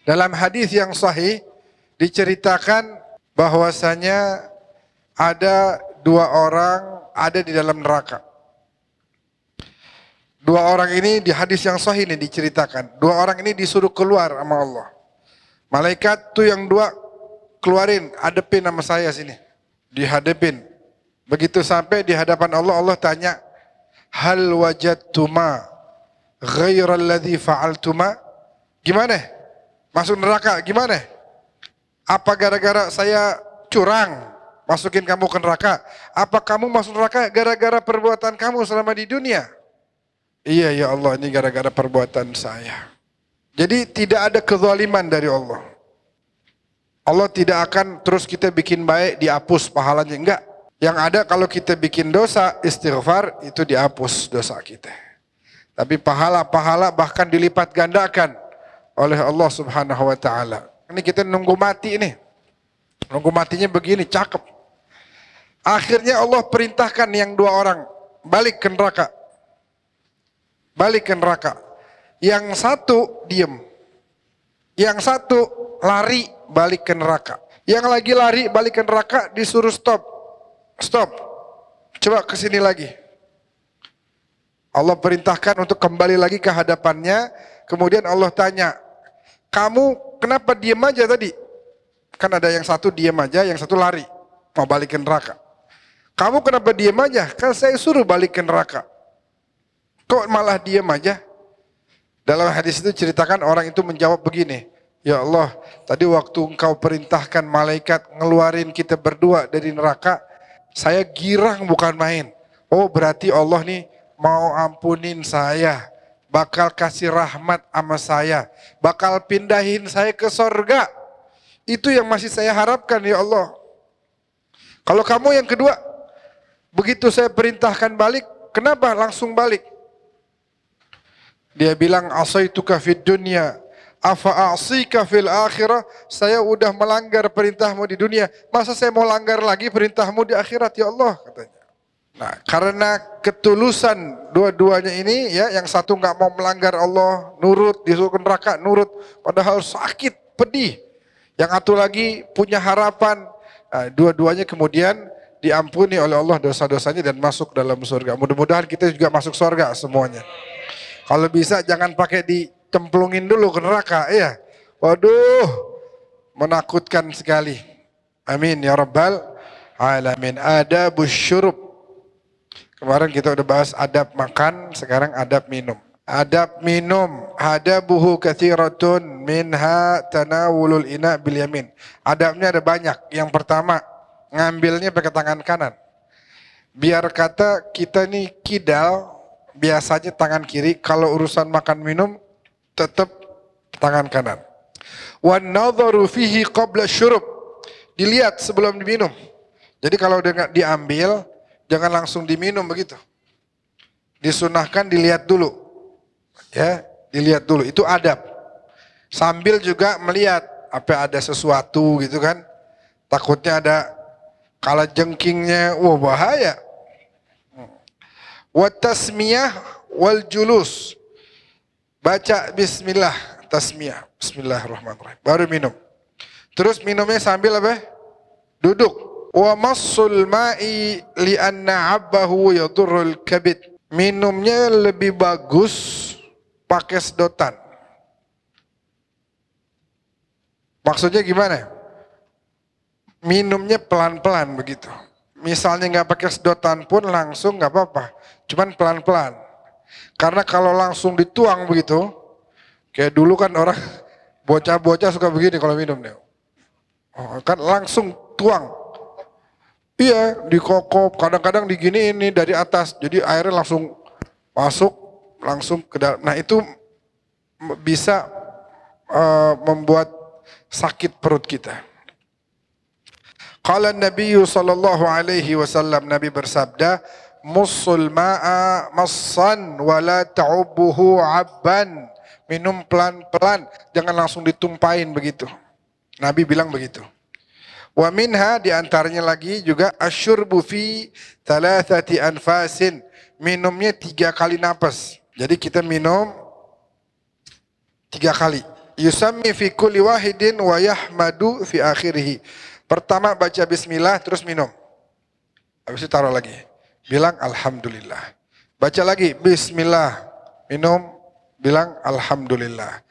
Dalam hadis yang sahih diceritakan bahwasanya ada dua orang ada di dalam neraka. Dua orang ini di hadis yang sahih ini diceritakan. Dua orang ini disuruh keluar sama Allah. Malaikat tuh yang dua keluarin, hadepin nama saya sini. Dihadepin. Begitu sampai di hadapan Allah, Allah tanya, hal wajadtuma ghairal ladzi fa'altuma? Gimana? Masuk neraka gimana? Apa gara-gara saya curang masukin kamu ke neraka? Apa kamu masuk neraka gara-gara perbuatan kamu selama di dunia? Iya ya Allah, ini gara-gara perbuatan saya. Jadi tidak ada kezaliman dari Allah. Allah tidak akan terus kita bikin baik dihapus pahalanya, enggak. Yang ada kalau kita bikin dosa istighfar itu dihapus dosa kita. Tapi pahala-pahala bahkan dilipat gandakan oleh Allah Subhanahu wa taala. Ini kita nunggu mati ini. Nunggu matinya begini, cakep. Akhirnya Allah perintahkan yang dua orang balik ke neraka. Balik ke neraka. Yang satu diem. Yang satu lari balik ke neraka. Yang lagi lari balik ke neraka disuruh stop. Stop. Coba ke sini lagi. Allah perintahkan untuk kembali lagi ke hadapannya. Kemudian Allah tanya, kamu kenapa diem aja tadi? Kan ada yang satu diem aja, yang satu lari. Mau balik ke neraka. Kamu kenapa diem aja? Kan saya suruh balik ke neraka. Kok malah diem aja? Dalam hadis itu ceritakan orang itu menjawab begini. Ya Allah, tadi waktu engkau perintahkan malaikat ngeluarin kita berdua dari neraka, saya girang bukan main. Oh berarti Allah nih mau ampunin saya. Bakal kasih rahmat sama saya. Bakal pindahin saya ke sorga. Itu yang masih saya harapkan ya Allah. Kalau kamu yang kedua, begitu saya perintahkan balik, kenapa langsung balik? Dia bilang, asaituka fid dunya, afa a'sika fil akhirah. Saya udah melanggar perintahmu di dunia. Masa saya mau langgar lagi perintahmu di akhirat ya Allah, katanya. Nah, karena ketulusan dua-duanya ini ya, yang satu nggak mau melanggar Allah, nurut, disuruh ke neraka, nurut, padahal sakit, pedih. Yang satu lagi punya harapan, nah, dua-duanya kemudian diampuni oleh Allah dosa-dosanya dan masuk dalam surga. Mudah-mudahan kita juga masuk surga semuanya. Kalau bisa jangan pakai dicemplungin dulu ke neraka, ya. Waduh, menakutkan sekali. Amin ya rabbal alamin. Adabus syurub. Kemarin kita udah bahas adab makan, sekarang adab minum. Adab minum, adabuhu katsiratun minha tanawulul ina bil yamin. Adabnya ada banyak. Yang pertama, ngambilnya pakai tangan kanan. Biar kata kita nih kidal, biasanya tangan kiri, kalau urusan makan minum tetap tangan kanan. Wan nadharu fihi qabla syurub. Dilihat sebelum diminum. Jadi kalau diambil jangan langsung diminum begitu. Disunahkan dilihat dulu. Ya, dilihat dulu. Itu adab. Sambil juga melihat apa ada sesuatu gitu kan. Takutnya ada kala jengkingnya, wah bahaya. Wa tasmiyah wal julus. Baca bismillah, tasmiyah. Bismillahirrahmanirrahim. Baru minum. Terus minumnya sambil apa? Duduk. Wa massul ma'i li'anna 'abbahu yadurrul kabid. Minumnya lebih bagus pakai sedotan. Maksudnya gimana? Minumnya pelan-pelan begitu. Misalnya nggak pakai sedotan pun langsung nggak apa-apa. Cuman pelan-pelan. Karena kalau langsung dituang begitu, kayak dulu kan orang bocah-bocah suka begini kalau minum nih. Oh, kan langsung tuang. Iya, dikokop, kadang-kadang digini ini dari atas. Jadi airnya langsung masuk, langsung ke dalam. Nah itu bisa membuat sakit perut kita. Qala Nabi sallallahu alaihi wasallam, Nabi bersabda, "Mussul ma'a massan wa la ta'ubuhu 'abban." Minum pelan-pelan, jangan langsung ditumpahin begitu. Nabi bilang begitu. Wa minha, diantaranya lagi juga asyurbu fi thalathati anfasin. Minumnya 3 kali napas. Jadi kita minum 3 kali. Yusammi fi kulli wahidin wa yahmadu fi akhirih. Pertama baca bismillah terus minum. Habis itu taruh lagi. Bilang alhamdulillah. Baca lagi bismillah, minum, bilang alhamdulillah.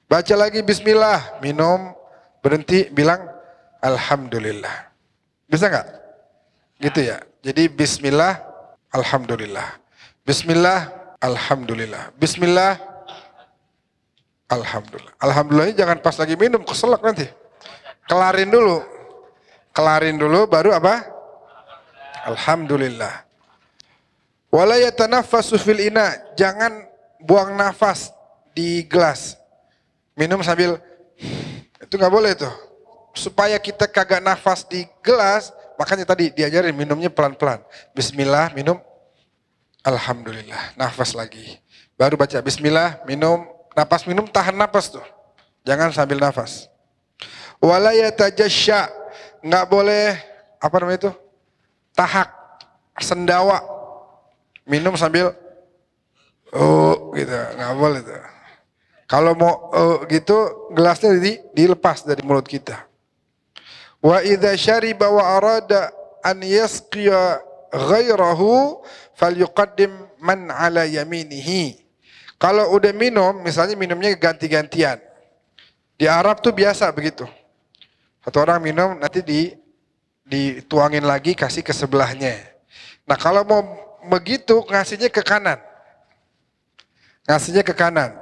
Baca lagi bismillah, minum, berhenti, bilang alhamdulillah. Bisa nggak? Gitu ya. Jadi bismillah, alhamdulillah. Bismillah, alhamdulillah. Bismillah, alhamdulillah. Alhamdulillah jangan pas lagi minum, keselak nanti. Kelarin dulu. Kelarin dulu baru apa? Alhamdulillah. Wala yatanaffasu fil ina. Jangan buang nafas di gelas. Minum sambil itu nggak boleh tuh. Supaya kita kagak nafas di gelas, makanya tadi diajarin minumnya pelan-pelan. Bismillah, minum. Alhamdulillah, nafas lagi. Baru baca bismillah, minum. Napas minum, tahan napas tuh. Jangan sambil nafas. Wala yatajasya. Nggak boleh, apa namanya itu? Tahak, sendawa. Minum sambil, gitu, nggak boleh tuh. Kalau mau gitu, gelasnya dilepas dari mulut kita. Wa idza syariba wa arada an yasqiya ghairahu falyuqaddim man ala yaminihi. Kalau udah minum, misalnya minumnya ganti-gantian. Di Arab tuh biasa begitu. Satu orang minum nanti dituangin lagi kasih ke sebelahnya. Nah kalau mau begitu ngasihnya ke kanan. Ngasihnya ke kanan.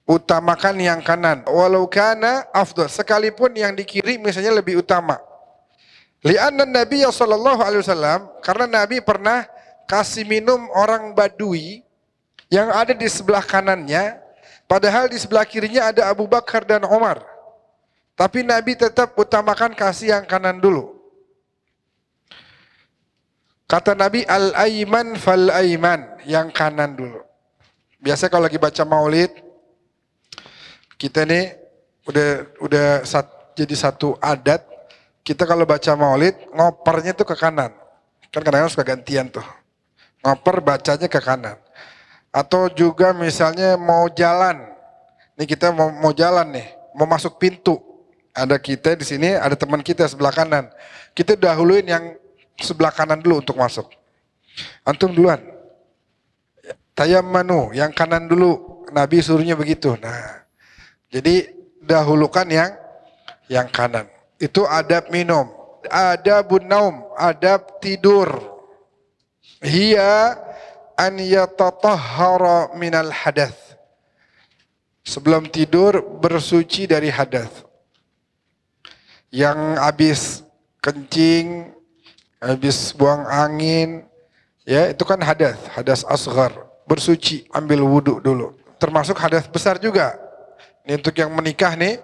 Utamakan yang kanan. Walau kana afdal. Sekalipun yang di kiri misalnya lebih utama. Li'anna Nabi sallallahu alaihi wasallam, karena Nabi pernah kasih minum orang Badui yang ada di sebelah kanannya, padahal di sebelah kirinya ada Abu Bakar dan Umar. Tapi Nabi tetap utamakan kasih yang kanan dulu. Kata Nabi, al-aiman fal-aiman, yang kanan dulu. Biasa kalau lagi baca maulid, kita nih jadi satu adat, kita kalau baca maulid, ngopernya tuh ke kanan. Kan kadang-kadang suka gantian tuh. Ngoper bacanya ke kanan. Atau juga misalnya mau jalan. Nih kita mau jalan nih, mau masuk pintu. Ada kita di sini, ada teman kita sebelah kanan. Kita dahuluin yang sebelah kanan dulu untuk masuk. Antum duluan. Tayammanu, yang kanan dulu. Nabi suruhnya begitu. Nah, jadi dahulukan yang kanan. Itu adab minum. Adabun naum, adab tidur. Hiya an yatatahhara minal hadath. Sebelum tidur bersuci dari hadath. Yang habis kencing, habis buang angin, ya itu kan hadas asghar, bersuci, ambil wudhu dulu. Termasuk hadas besar juga. Ini untuk yang menikah nih,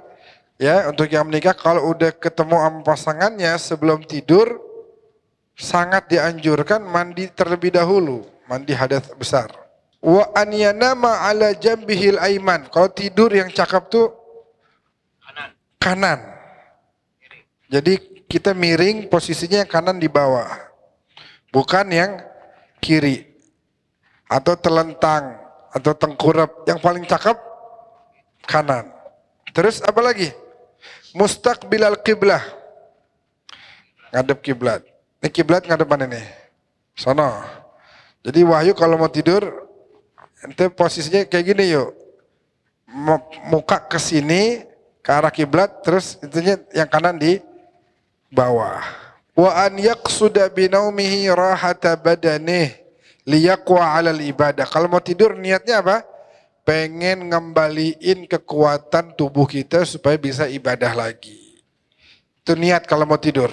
ya untuk yang menikah kalau udah ketemu sama pasangannya sebelum tidur, sangat dianjurkan mandi terlebih dahulu, mandi hadas besar. Wa an yanama ala jambihil aiman. Kalau tidur yang cakep tuh kanan. Jadi kita miring posisinya yang kanan di bawah. Bukan yang kiri. Atau telentang. Atau tengkurap. Yang paling cakep kanan. Terus apa lagi? Mustaqbilal qiblah. Ngadep kiblat. Ini kiblat ngadep mana nih? Sono. Jadi Wahyu kalau mau tidur, ente posisinya kayak gini yuk. Muka ke sini, ke arah kiblat, terus itunya yang kanan di bawah. Wa an yaqsuda binaumihi rahata badanih liyaqwa 'alal ibadah. Kalau mau tidur niatnya apa? Pengen ngembaliin kekuatan tubuh kita supaya bisa ibadah lagi. Itu niat kalau mau tidur.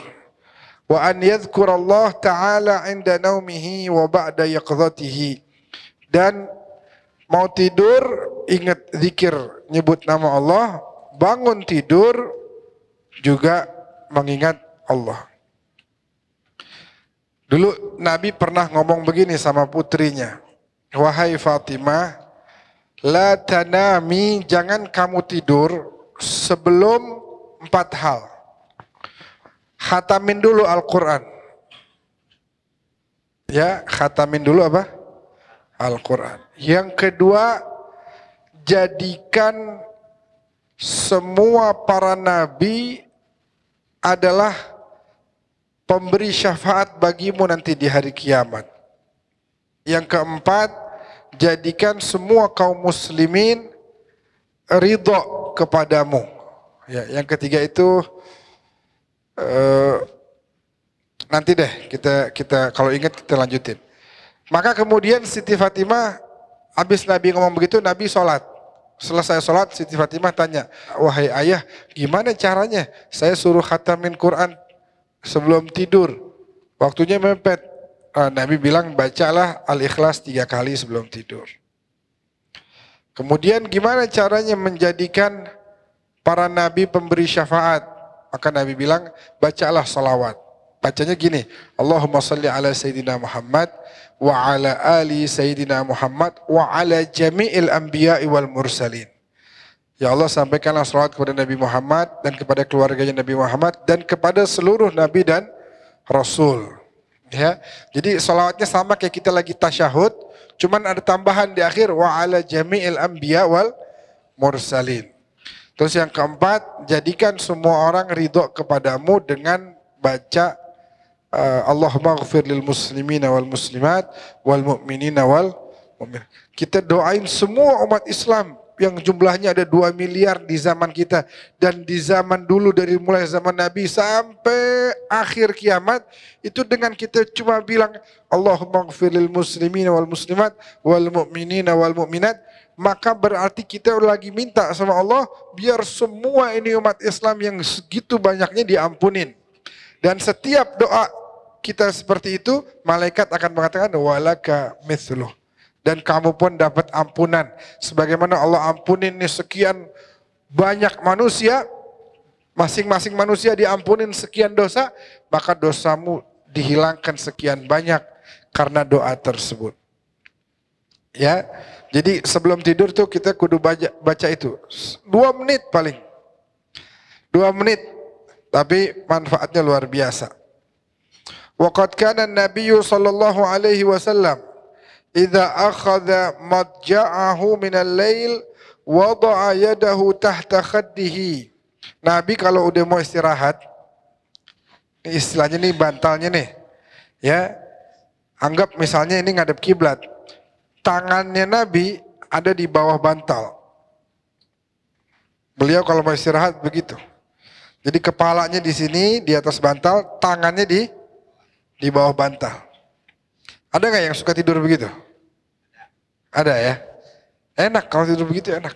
Wa an yadhkurallah ta'ala 'inda naumihi wa ba'da yaqdhatihi. Dan mau tidur ingat zikir, nyebut nama Allah, bangun tidur juga mengingat Allah. Dulu Nabi pernah ngomong begini sama putrinya. Wahai Fatimah, la tanami, jangan kamu tidur sebelum 4 hal. Khatamin dulu Al-Quran. Ya, khatamin dulu apa? Al-Quran. Yang kedua, jadikan semua para nabi adalah pemberi syafaat bagimu nanti di hari kiamat. Yang keempat, jadikan semua kaum muslimin ridho kepadamu. Ya, yang ketiga itu nanti deh kita kalau ingat kita lanjutin. Maka kemudian Siti Fatimah habis Nabi ngomong begitu, Nabi sholat. Selesai sholat, Siti Fatimah tanya, wahai ayah, gimana caranya? Saya suruh khatamin Quran sebelum tidur, waktunya mepet. Nabi bilang, bacalah Al-Ikhlas 3 kali sebelum tidur. Kemudian gimana caranya menjadikan para nabi pemberi syafaat? Maka Nabi bilang, bacalah salawat. Bacanya gini, Allahumma salli ala Sayyidina Muhammad wa ala ali Sayyidina Muhammad wa ala jami'il anbiya'i wal mursalin. Ya Allah, sampaikanlah salawat kepada Nabi Muhammad dan kepada keluarganya Nabi Muhammad dan kepada seluruh nabi dan rasul. Ya, jadi salawatnya sama kayak kita lagi tasyahud, cuman ada tambahan di akhir wa ala jami'il anbiya wal mursalin. Terus yang keempat, jadikan semua orang ridho kepadamu dengan baca Allahumma ghfir lil muslimina wal muslimat wal mu'minina wal mu'min. Kita doain semua umat Islam yang jumlahnya ada 2 miliar di zaman kita dan di zaman dulu dari mulai zaman Nabi sampai akhir kiamat, itu dengan kita cuma bilang Allahumma ghfir lil muslimina wal muslimat wal mu'minina wal mu'minat, maka berarti kita lagi minta sama Allah biar semua ini umat Islam yang segitu banyaknya diampunin. Dan setiap doa kita seperti itu, malaikat akan mengatakan walaka mithluh. Dan kamu pun dapat ampunan. Sebagaimana Allah ampunin nih sekian banyak manusia, masing-masing manusia diampunin sekian dosa, maka dosamu dihilangkan sekian banyak karena doa tersebut. Ya, jadi sebelum tidur tuh kita kudu baca itu 2 menit paling. 2 menit, tapi manfaatnya luar biasa. Waqad kana an-nabiyyu sallallahu alaihi wasallam idza akhadha madja'ahu min al-lail wada'a yadahu tahta khaddihi. Nabi kalau udah mau istirahat, ini istilahnya nih bantalnya nih. Ya. Anggap misalnya ini ngadep kiblat. Tangannya Nabi ada di bawah bantal. Beliau kalau mau istirahat begitu. Jadi kepalanya di sini di atas bantal, tangannya di bawah bantal. Ada nggak yang suka tidur begitu? Ada ya? Enak kalau tidur begitu, enak.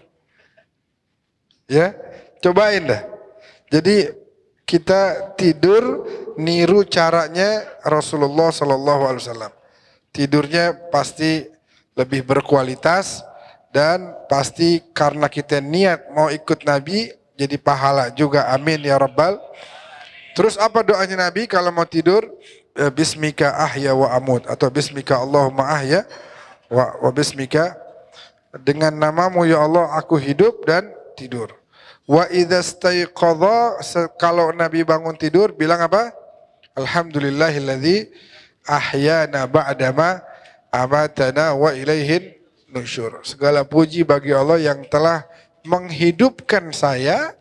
Ya, cobain dah. Jadi kita tidur niru caranya Rasulullah Sallallahu Alaihi Wasallam. Tidurnya pasti lebih berkualitas dan pasti karena kita niat mau ikut Nabi jadi pahala juga. Amin ya Rabbal. Terus apa doanya Nabi kalau mau tidur? Bismika ahya wa amut, atau bismika Allahumma ahya wa bismika, dengan namamu ya Allah aku hidup dan tidur. Wa idza staiqadha, kalau Nabi bangun tidur bilang apa? Alhamdulillahilladzi ahyana ba'dama amatana wa ilaihin nusyur. Segala puji bagi Allah yang telah menghidupkan saya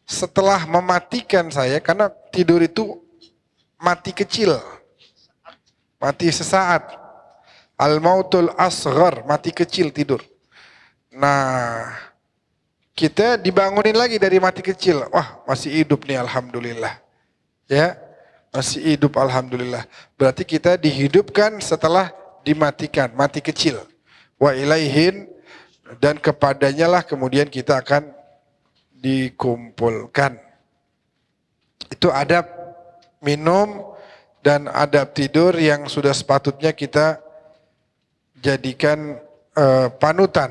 setelah mematikan saya, karena tidur itu mati kecil, mati sesaat. Al-mautul asghar, mati kecil tidur. Nah, kita dibangunin lagi dari mati kecil. Wah, masih hidup nih alhamdulillah. Ya, masih hidup alhamdulillah. Berarti kita dihidupkan setelah dimatikan, mati kecil. Wa ilaihin, dan kepadanya lah kemudian kita akan dikumpulkan. Itu adab minum dan adab tidur yang sudah sepatutnya kita jadikan panutan.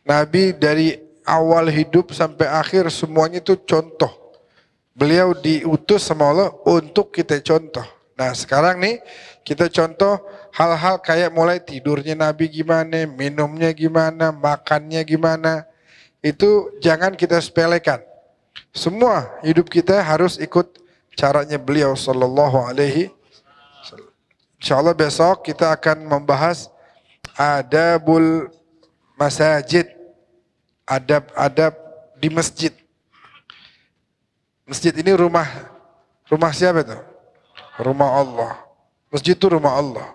Nabi dari awal hidup sampai akhir semuanya itu contoh. Beliau diutus sama Allah untuk kita contoh. Nah sekarang nih kita contoh hal-hal kayak mulai tidurnya Nabi gimana, minumnya gimana, makannya gimana. Itu jangan kita sepelekan. Semua hidup kita harus ikut caranya beliau sallallahu alaihi wasallam. Insyaallah besok kita akan membahas adabul masajid, adab-adab di masjid. Masjid ini rumah siapa itu? Rumah Allah. Masjid itu rumah Allah.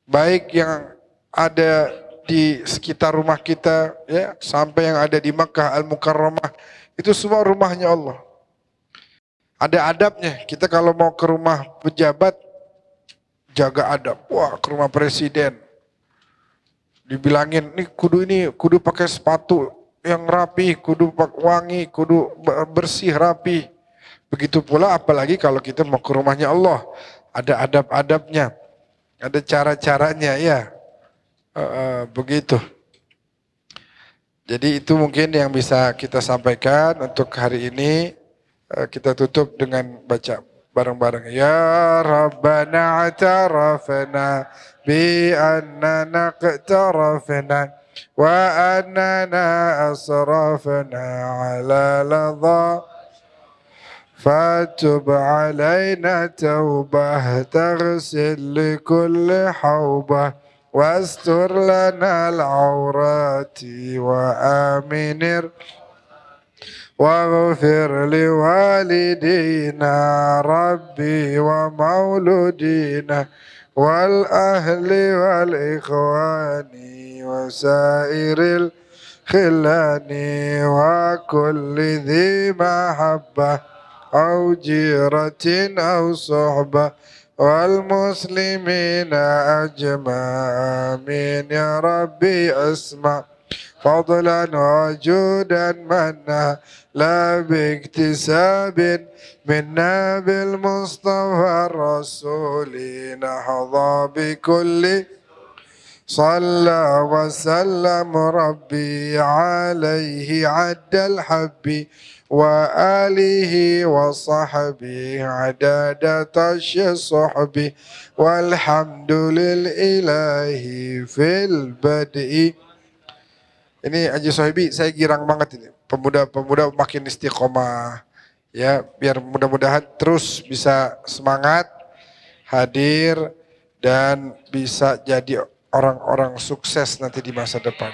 Baik yang ada di sekitar rumah kita, ya, sampai yang ada di Makkah Al-Mukarramah, itu semua rumahnya Allah. Ada adabnya. Kita kalau mau ke rumah pejabat, jaga adab. Wah, ke rumah presiden, dibilangin ini kudu pakai sepatu yang rapi, kudu wangi, kudu bersih rapi. Begitu pula apalagi kalau kita mau ke rumahnya Allah, ada adab-adabnya, ada cara-caranya, ya. Begitu. Jadi itu mungkin yang bisa kita sampaikan untuk hari ini. Kita tutup dengan baca bareng-bareng. Ya Rabbana atarafna bi annana qtarafna wa annana asrafna ala ladha fatub alaina taubah taghsil likulli hawbah wastur lana al-awrati wa aminir واغفر لوالدينا ربي ومولودينا والأهل والإخوان وسائر الخلان وكل ذي محبة أو جيرة أو صحبة والمسلمين أجمع آمين يا ربي أسمع فضلا وجودا منا لا باكتساب منا بالمصطفى الرسول نحظى بكل صلى وسلم ربي عليه عد الحب وآله وصحبه عدد طش الصحب والحمد للإله في البدء. Ini Haji Sohibi, saya girang banget ini. Pemuda-pemuda makin istiqomah. Ya, biar mudah-mudahan terus bisa semangat, hadir, dan bisa jadi orang-orang sukses nanti di masa depan.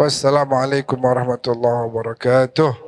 Wassalamualaikum warahmatullahi wabarakatuh.